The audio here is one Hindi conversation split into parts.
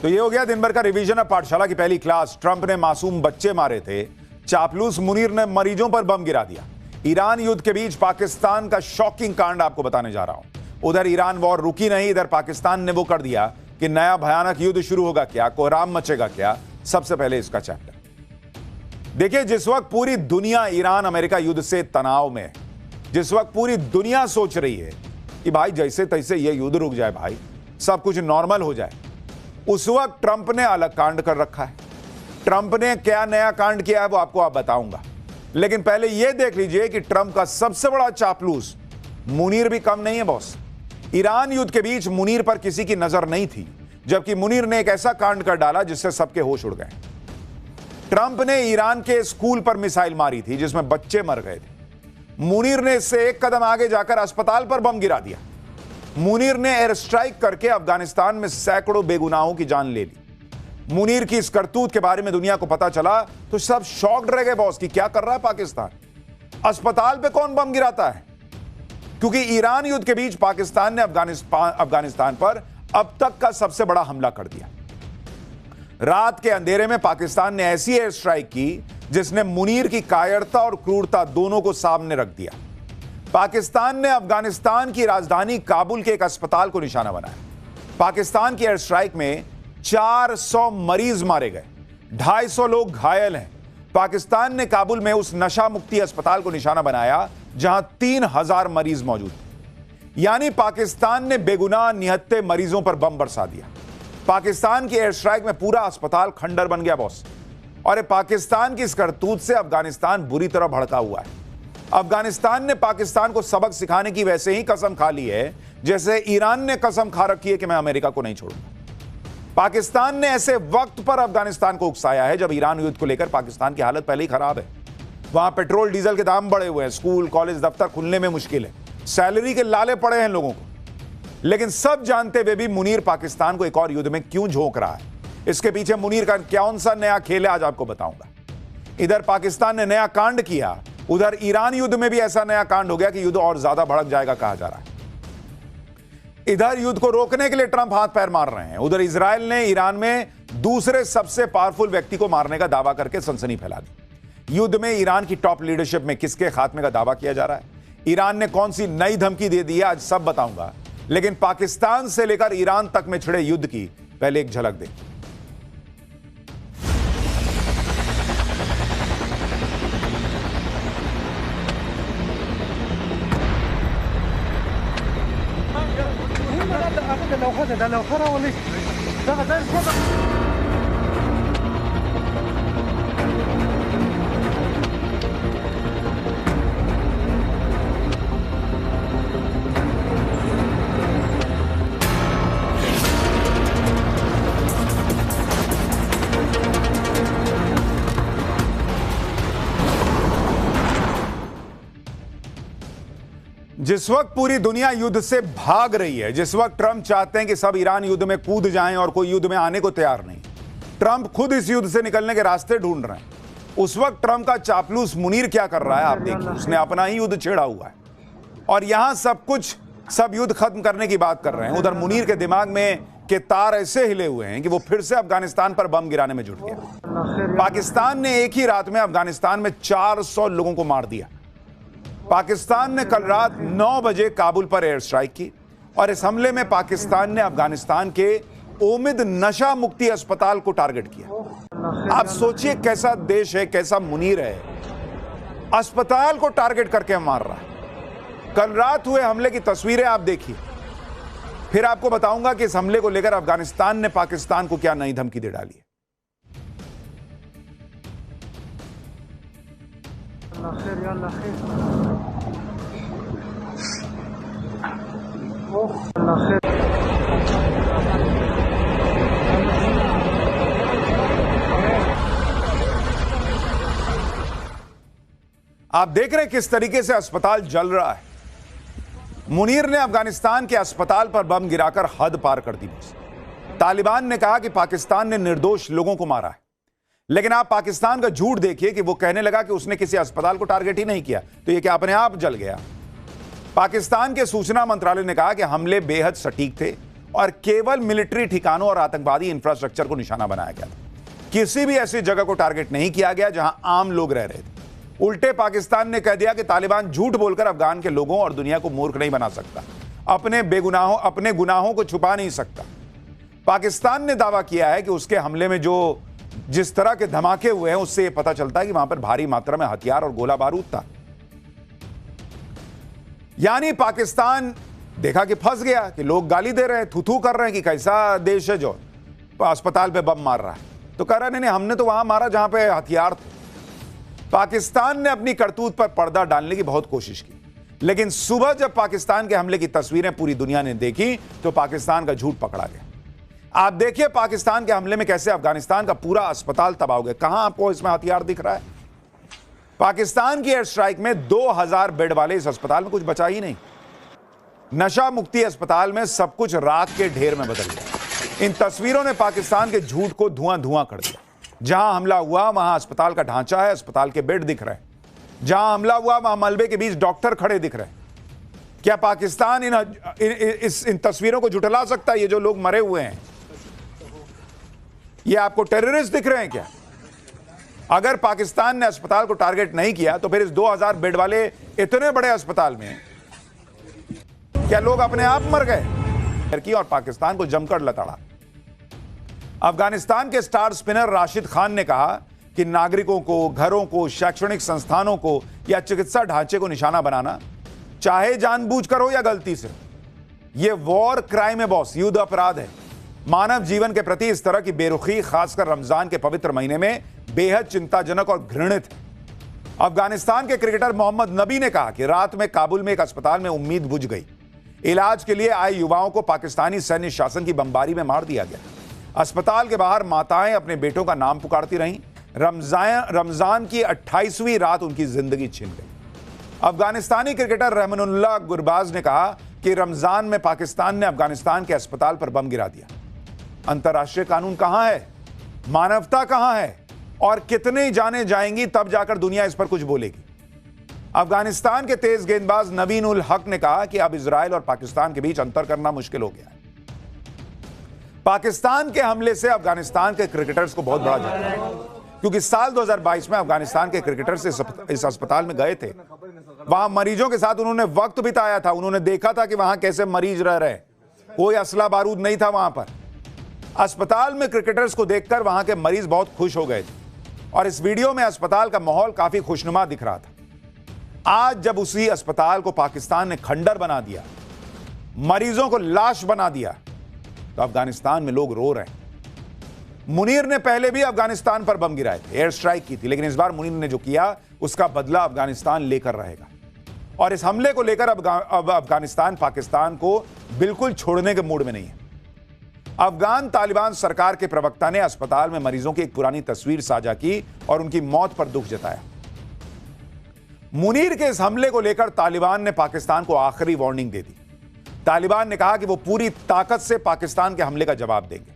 तो ये हो गया दिन भर का रिवीजन ऑफ पाठशाला की पहली क्लास। ट्रंप ने मासूम बच्चे मारे थे, चापलूस मुनीर ने मरीजों पर बम गिरा दिया। ईरान युद्ध के बीच पाकिस्तान का शॉकिंग कांड आपको बताने जा रहा हूं। उधर ईरान वॉर रुकी नहीं, इधर पाकिस्तान ने वो कर दिया कि नया भयानक युद्ध शुरू होगा क्या, कोहराम मचेगा क्या। सबसे पहले इसका चैप्टर देखिए। जिस वक्त पूरी दुनिया ईरान अमेरिका युद्ध से तनाव में है, जिस वक्त पूरी दुनिया सोच रही है कि भाई जैसे तैसे ये युद्ध रुक जाए, भाई सब कुछ नॉर्मल हो जाए, उस वक्त ट्रंप ने अलग कांड कर रखा है। ट्रंप ने क्या नया कांड किया है वो आपको बताऊंगा, लेकिन पहले यह देख लीजिए कि ट्रंप का सबसे बड़ा चापलूस मुनीर भी कम नहीं है बॉस। ईरान युद्ध के बीच मुनीर पर किसी की नजर नहीं थी, जबकि मुनीर ने एक ऐसा कांड कर डाला जिससे सबके होश उड़ गए। ट्रंप ने ईरान के स्कूल पर मिसाइल मारी थी जिसमें बच्चे मर गए थे। मुनीर ने इससे एक कदम आगे जाकर अस्पताल पर बम गिरा दिया। मुनीर ने एयर स्ट्राइक करके अफगानिस्तान में सैकड़ों बेगुनाहों की जान ले ली। मुनीर की इस करतूत के बारे में दुनिया को पता चला तो सब शॉक्ड रह गए बॉस कि क्या कर रहा है पाकिस्तान। अस्पताल पे कौन बम गिराता है? क्योंकि ईरान युद्ध के बीच पाकिस्तान ने अफगानिस्तान पर अब तक का सबसे बड़ा हमला कर दिया। रात के अंधेरे में पाकिस्तान ने ऐसी एयर स्ट्राइक की जिसने मुनीर की कायरता और क्रूरता दोनों को सामने रख दिया। पाकिस्तान ने अफगानिस्तान की राजधानी काबुल के एक अस्पताल को निशाना बनाया। पाकिस्तान की एयर स्ट्राइक में 400 मरीज मारे गए, 250 लोग घायल हैं। पाकिस्तान ने काबुल में उस नशा मुक्ति अस्पताल को निशाना बनाया जहां 3000 मरीज मौजूद थे। यानी पाकिस्तान ने बेगुनाह निहत्थे मरीजों पर बम बरसा दिया। पाकिस्तान की एयर स्ट्राइक में पूरा अस्पताल खंडर बन गया बॉस। और पाकिस्तान की इस करतूत से अफगानिस्तान बुरी तरह भड़का हुआ है। अफगानिस्तान ने पाकिस्तान को सबक सिखाने की वैसे ही कसम खा ली है जैसे ईरान ने कसम खा रखी है कि मैं अमेरिका को नहीं छोड़ूंगा। पाकिस्तान ने ऐसे वक्त पर अफगानिस्तान को उकसाया है जब ईरान युद्ध को लेकर पाकिस्तान की हालत पहले ही खराब है। वहां पेट्रोल डीजल के दाम बढ़े हुए हैं, स्कूल कॉलेज दफ्तर खुलने में मुश्किल है, सैलरी के लाले पड़े हैं लोगों को। लेकिन सब जानते हुए भी मुनीर पाकिस्तान को एक और युद्ध में क्यों झोंक रहा है, इसके पीछे मुनीर का कौन सा नया खेल है आज आपको बताऊंगा। इधर पाकिस्तान ने नया कांड किया, उधर ईरान युद्ध में भी ऐसा नया कांड हो गया कि युद्ध और ज्यादा भड़क जाएगा कहा जा रहा है। इधर युद्ध को रोकने के लिए ट्रंप हाथ पैर मार रहे हैं, उधर इजराइल ने ईरान में दूसरे सबसे पावरफुल व्यक्ति को मारने का दावा करके सनसनी फैला दी। युद्ध में ईरान की टॉप लीडरशिप में किसके खात्मे का दावा किया जा रहा है, ईरान ने कौन सी नई धमकी दे दी है, आज सब बताऊंगा। लेकिन पाकिस्तान से लेकर ईरान तक में छिड़े युद्ध की पहले एक झलक देखिए। जिस वक्त पूरी दुनिया युद्ध से भाग रही है, जिस वक्त ट्रंप चाहते हैं कि सब ईरान युद्ध में कूद जाएं और कोई युद्ध में आने को तैयार नहीं, ट्रंप खुद इस युद्ध से निकलने के रास्ते ढूंढ रहे हैं, उस वक्त ट्रंप का चापलूस मुनीर क्या कर रहा है आप देखिए। उसने अपना ही युद्ध छेड़ा हुआ है और यहां सब युद्ध खत्म करने की बात कर रहे हैं। उधर मुनीर के दिमाग में के तार ऐसे हिले हुए हैं कि वो फिर से अफगानिस्तान पर बम गिराने में जुट गया। पाकिस्तान ने एक ही रात में अफगानिस्तान में 400 लोगों को मार दिया। पाकिस्तान ने कल रात 9 बजे काबुल पर एयर स्ट्राइक की और इस हमले में पाकिस्तान ने अफगानिस्तान के उम्मीद नशा मुक्ति अस्पताल को टारगेट किया। आप सोचिए कैसा देश है, कैसा मुनीर है, अस्पताल को टारगेट करके मार रहा है। कल रात हुए हमले की तस्वीरें आप देखिए, फिर आपको बताऊंगा कि इस हमले को लेकर अफगानिस्तान ने पाकिस्तान को क्या नई धमकी दे डाली है। आप देख रहे हैं किस तरीके से अस्पताल जल रहा है। मुनीर ने अफगानिस्तान के अस्पताल पर बम गिराकर हद पार कर दी। तालिबान ने कहा कि पाकिस्तान ने निर्दोष लोगों को मारा है, लेकिन आप पाकिस्तान का झूठ देखिए कि वो कहने लगा कि उसने किसी अस्पताल को टारगेट ही नहीं किया, तो ये क्या अपने आप जल गया। पाकिस्तान के सूचना मंत्रालय ने कहा कि हमले बेहद सटीक थे और केवल मिलिट्री ठिकानों और आतंकवादी इंफ्रास्ट्रक्चर को निशाना बनाया गया था। किसी भी ऐसी जगह को टारगेट नहीं किया गया जहां आम लोग रह रहे थे। उल्टे पाकिस्तान ने कह दिया कि तालिबान झूठ बोलकर अफगान के लोगों और दुनिया को मूर्ख नहीं बना सकता, अपने गुनाहों को छुपा नहीं सकता। पाकिस्तान ने दावा किया है कि उसके हमले में जिस तरह के धमाके हुए हैं उससे यह पता चलता है कि वहां पर भारी मात्रा में हथियार और गोला बारूद था। यानी पाकिस्तान देखा कि फंस गया, कि लोग गाली दे रहे हैं, थू कर रहे हैं कि कैसा देश है जो अस्पताल पे बम मार रहा है, तो कह रहा नहीं, हमने तो वहां मारा जहां पे हथियार थे। पाकिस्तान ने अपनी करतूत पर पर्दा डालने की बहुत कोशिश की, लेकिन सुबह जब पाकिस्तान के हमले की तस्वीरें पूरी दुनिया ने देखी तो पाकिस्तान का झूठ पकड़ा गया। आप देखिए पाकिस्तान के हमले में कैसे अफगानिस्तान का पूरा अस्पताल तबाह हो गया। कहां आपको इसमें हथियार दिख रहा है? पाकिस्तान की एयर स्ट्राइक में 2000 बेड वाले इस अस्पताल में कुछ बचा ही नहीं। नशा मुक्ति अस्पताल में सब कुछ राख के ढेर में बदल गया। इन तस्वीरों ने पाकिस्तान के झूठ को धुआं कर दिया। जहां हमला हुआ वहां अस्पताल का ढांचा है, अस्पताल के बेड दिख रहे हैं। जहां हमला हुआ वहां मलबे के बीच डॉक्टर खड़े दिख रहे हैं। क्या पाकिस्तान इन तस्वीरों को झुठला सकता है? ये जो लोग मरे हुए हैं, ये आपको टेररिस्ट दिख रहे हैं क्या? अगर पाकिस्तान ने अस्पताल को टारगेट नहीं किया तो फिर इस 2000 बेड वाले इतने बड़े अस्पताल में क्या लोग अपने आप मर गए? और पाकिस्तान को जमकर लताड़ा। अफगानिस्तान के स्टार स्पिनर राशिद खान ने कहा कि नागरिकों को, घरों को, शैक्षणिक संस्थानों को या चिकित्सा ढांचे को निशाना बनाना, चाहे जानबूझकर हो या गलती से, यह वॉर क्राइम है बॉस, युद्ध अपराध है। मानव जीवन के प्रति इस तरह की बेरुखी खासकर रमजान के पवित्र महीने में बेहद चिंताजनक और घृणित है। अफगानिस्तान के क्रिकेटर मोहम्मद नबी ने कहा कि रात में काबुल में एक अस्पताल में उम्मीद बुझ गई। इलाज के लिए आए युवाओं को पाकिस्तानी सैन्य शासन की बमबारी में मार दिया गया। अस्पताल के बाहर माताएं अपने बेटों का नाम पुकारती रहीं। रमजान की 28वीं रात उनकी जिंदगी छिन गई। अफगानिस्तानी क्रिकेटर रहमानुल्लाह गुरबाज ने कहा कि रमजान में पाकिस्तान ने अफगानिस्तान के अस्पताल पर बम गिरा दिया। अंतर्राष्ट्रीय कानून कहां है? मानवता कहां है? और कितनी जानें जाएंगी तब जाकर दुनिया इस पर कुछ बोलेगी। अफगानिस्तान के तेज गेंदबाज नवीन उल हक ने कहा कि अब इजराइल और पाकिस्तान के बीच अंतर करना मुश्किल हो गया है। पाकिस्तान के हमले से अफगानिस्तान के क्रिकेटर्स को बहुत बड़ा झटका है, क्योंकि साल 2022 में अफगानिस्तान के क्रिकेटर्स इस अस्पताल में गए थे। वहां मरीजों के साथ उन्होंने वक्त बिताया था। उन्होंने देखा था कि वहां कैसे मरीज रह रहे हैं। कोई असला बारूद नहीं था वहां पर। अस्पताल में क्रिकेटर्स को देखकर वहां के मरीज बहुत खुश हो गए थे और इस वीडियो में अस्पताल का माहौल काफी खुशनुमा दिख रहा था। आज जब उसी अस्पताल को पाकिस्तान ने खंडर बना दिया, मरीजों को लाश बना दिया, तो अफगानिस्तान में लोग रो रहे हैं। मुनीर ने पहले भी अफगानिस्तान पर बम गिराए थे, एयर स्ट्राइक की थी, लेकिन इस बार मुनीर ने जो किया उसका बदला अफगानिस्तान लेकर रहेगा। और इस हमले को लेकर अब अफगानिस्तान पाकिस्तान को बिल्कुल छोड़ने के मूड में नहीं है। अफगान तालिबान सरकार के प्रवक्ता ने अस्पताल में मरीजों की एक पुरानी तस्वीर साझा की और उनकी मौत पर दुख जताया। मुनीर के इस हमले को लेकर तालिबान ने पाकिस्तान को आखिरी वार्निंग दे दी। तालिबान ने कहा कि वो पूरी ताकत से पाकिस्तान के हमले का जवाब देंगे।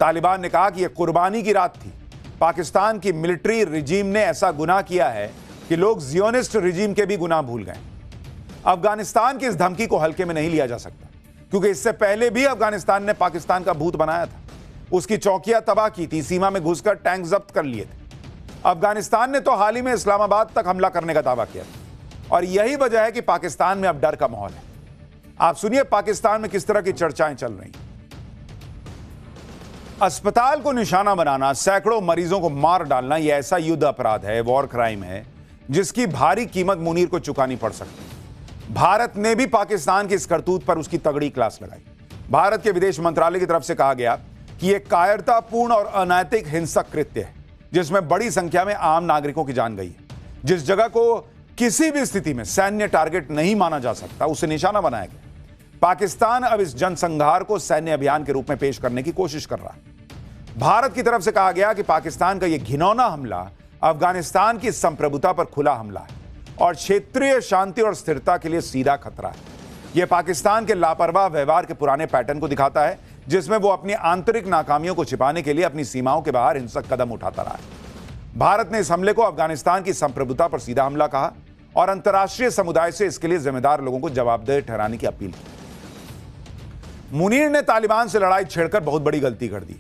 तालिबान ने कहा कि यह कुर्बानी की रात थी। पाकिस्तान की मिलिट्री रिजीम ने ऐसा गुनाह किया है कि लोग जियोनिस्ट रिजीम के भी गुनाह भूल गए। अफगानिस्तान की इस धमकी को हल्के में नहीं लिया जा सकता, क्योंकि इससे पहले भी अफगानिस्तान ने पाकिस्तान का भूत बनाया था। उसकी चौकियां तबाह की थी, सीमा में घुसकर टैंक जब्त कर लिए थे। अफगानिस्तान ने तो हाल ही में इस्लामाबाद तक हमला करने का दावा किया था और यही वजह है कि पाकिस्तान में अब डर का माहौल है। आप सुनिए पाकिस्तान में किस तरह की चर्चाएं चल रही हैं। अस्पताल को निशाना बनाना, सैकड़ों मरीजों को मार डालना, यह ऐसा युद्ध अपराध है, वॉर क्राइम है, जिसकी भारी कीमत मुनीर को चुकानी पड़ सकती है। भारत ने भी पाकिस्तान की इस करतूत पर उसकी तगड़ी क्लास लगाई। भारत के विदेश मंत्रालय की तरफ से कहा गया कि यह कायरतापूर्ण और अनैतिक हिंसक कृत्य है, जिसमें बड़ी संख्या में आम नागरिकों की जान गई है। जिस जगह को किसी भी स्थिति में सैन्य टारगेट नहीं माना जा सकता, उसे निशाना बनाया गया। पाकिस्तान अब इस जनसंहार को सैन्य अभियान के रूप में पेश करने की कोशिश कर रहा है। भारत की तरफ से कहा गया कि पाकिस्तान का यह घिनौना हमला अफगानिस्तान की संप्रभुता पर खुला हमला है और क्षेत्रीय शांति और स्थिरता के लिए सीधा खतरा है। यह पाकिस्तान के लापरवाह व्यवहार के पुराने पैटर्न को दिखाता है, जिसमें वो अपनी आंतरिक नाकामियों को छिपाने के लिए अपनी सीमाओं के बाहर हिंसक कदम उठाता रहा है। भारत ने इस हमले को अफगानिस्तान की संप्रभुता पर सीधा हमला कहा और अंतर्राष्ट्रीय समुदाय से इसके लिए जिम्मेदार लोगों को जवाबदेह ठहराने की अपील की। मुनीर ने तालिबान से लड़ाई छेड़कर बहुत बड़ी गलती कर दी,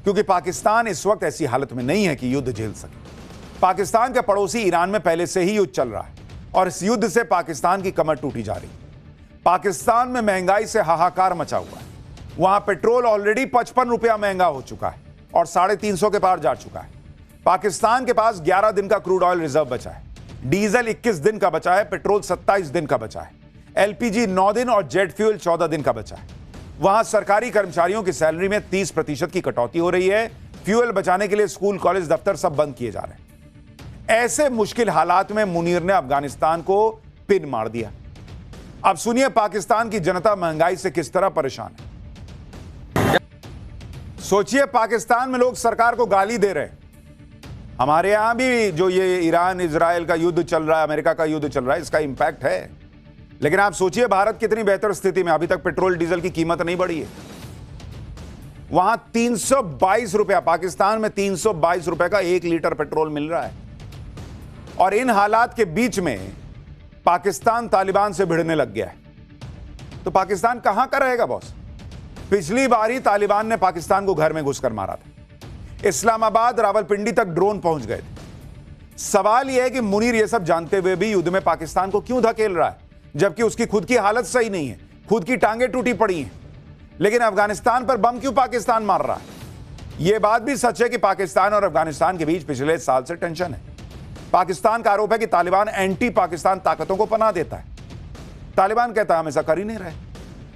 क्योंकि पाकिस्तान इस वक्त ऐसी हालत में नहीं है कि युद्ध झेल सके। पाकिस्तान के पड़ोसी ईरान में पहले से ही युद्ध चल रहा है और इस युद्ध से पाकिस्तान की कमर टूटी जा रही है। पाकिस्तान में महंगाई से हाहाकार मचा हुआ है। वहां पेट्रोल ऑलरेडी 55 रुपया महंगा हो चुका है और 350 के पार जा चुका है। पाकिस्तान के पास 11 दिन का क्रूड ऑयल रिजर्व बचा है, डीजल 21 दिन का बचा है, पेट्रोल 27 दिन का बचा है, एलपीजी 9 दिन और जेट फ्यूल 14 दिन का बचा है। वहां सरकारी कर्मचारियों की सैलरी में 30% की कटौती हो रही है। फ्यूल बचाने के लिए स्कूल, कॉलेज, दफ्तर सब बंद किए जा रहे हैं। ऐसे मुश्किल हालात में मुनीर ने अफगानिस्तान को पिन मार दिया। अब सुनिए पाकिस्तान की जनता महंगाई से किस तरह परेशान है। सोचिए, पाकिस्तान में लोग सरकार को गाली दे रहे हैं। हमारे यहां भी जो ये ईरान इजराइल का युद्ध चल रहा है, अमेरिका का युद्ध चल रहा है, इसका इंपैक्ट है। लेकिन आप सोचिए भारत कितनी बेहतर स्थिति में, अभी तक पेट्रोल डीजल की कीमत नहीं बढ़ी है। वहां 322 रुपया, पाकिस्तान में 322 रुपए का 1 लीटर पेट्रोल मिल रहा है। और इन हालात के बीच में पाकिस्तान तालिबान से भिड़ने लग गया है। तो पाकिस्तान कहां का रहेगा बॉस? पिछली बार ही तालिबान ने पाकिस्तान को घर में घुसकर मारा था। इस्लामाबाद, रावलपिंडी तक ड्रोन पहुंच गए थे। सवाल यह है कि मुनीर यह सब जानते हुए भी युद्ध में पाकिस्तान को क्यों धकेल रहा है, जबकि उसकी खुद की हालत सही नहीं है, खुद की टांगें टूटी पड़ी हैं। लेकिन अफगानिस्तान पर बम क्यों पाकिस्तान मार रहा है? यह बात भी सच है कि पाकिस्तान और अफगानिस्तान के बीच पिछले साल से टेंशन है। पाकिस्तान का आरोप है कि तालिबान एंटी पाकिस्तान ताकतों को पनाह देता है। तालिबान कहता है हम ऐसा कर ही नहीं रहे।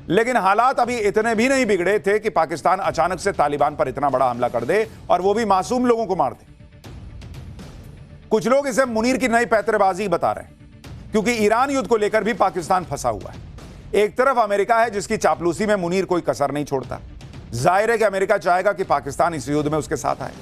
लेकिन हालात अभी इतने भी नहीं बिगड़े थे कि पाकिस्तान अचानक से तालिबान पर इतना बड़ा हमला कर दे और वो भी मासूम लोगों को मार दे। कुछ लोग इसे मुनीर की नई पैंतरेबाजी बता रहे हैं, क्योंकि ईरान युद्ध को लेकर भी पाकिस्तान फंसा हुआ है। एक तरफ अमेरिका है जिसकी चापलूसी में मुनीर कोई कसर नहीं छोड़ता। जाहिर है कि अमेरिका चाहेगा कि पाकिस्तान इस युद्ध में उसके साथ आए।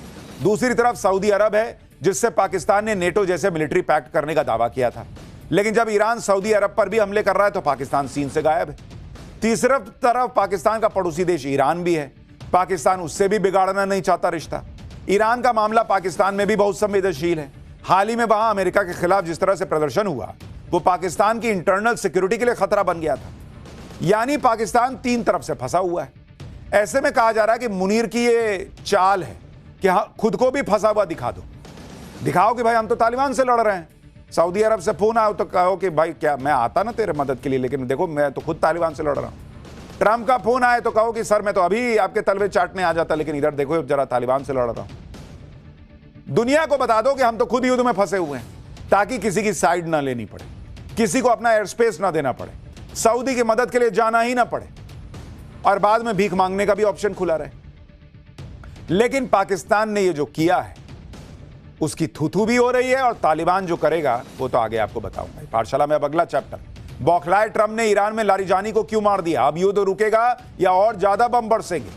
दूसरी तरफ सऊदी अरब है, जिससे पाकिस्तान ने नेटो जैसे मिलिट्री पैक्ट करने का दावा किया था। लेकिन जब ईरान सऊदी अरब पर भी हमले कर रहा है तो पाकिस्तान सीन से गायब है। तीसरी तरफ पाकिस्तान का पड़ोसी देश ईरान भी है। पाकिस्तान उससे भी बिगाड़ना नहीं चाहता रिश्ता। ईरान का मामला पाकिस्तान में भी बहुत संवेदनशील है। हाल ही में वहां अमेरिका के खिलाफ जिस तरह से प्रदर्शन हुआ, वो पाकिस्तान की इंटरनल सिक्योरिटी के लिए खतरा बन गया था। यानी पाकिस्तान 3 तरफ से फंसा हुआ है। ऐसे में कहा जा रहा है कि मुनीर की ये चाल है कि खुद को भी फंसा हुआ दिखा दो, दिखाओ कि भाई हम तो तालिबान से लड़ रहे हैं। सऊदी अरब से फोन आया तो कहो कि भाई क्या मैं आता ना तेरे मदद के लिए, लेकिन देखो मैं तो खुद तालिबान से लड़ रहा हूं। ट्रंप का फोन आए तो कहो कि सर मैं तो अभी आपके तलवे चाटने आ जाता, लेकिन इधर देखो जरा तालिबान से लड़ रहा हूं। दुनिया को बता दो कि हम तो खुद युद्ध में फंसे हुए हैं, ताकि किसी की साइड ना लेनी पड़े, किसी को अपना एयर स्पेस ना देना पड़े, सऊदी की मदद के लिए जाना ही ना पड़े और बाद में भीख मांगने का भी ऑप्शन खुला रहे। लेकिन पाकिस्तान ने ये जो किया है उसकी थू भी हो रही है, और तालिबान जो करेगा वो तो आगे आपको बताऊंगा। पाठशाला में अब अगला चैप्टर, बौखलाए ट्रंप ने ईरान में लारिजानी को क्यों मार दिया, अब युद्ध रुकेगा या और ज्यादा बम बरसेंगे।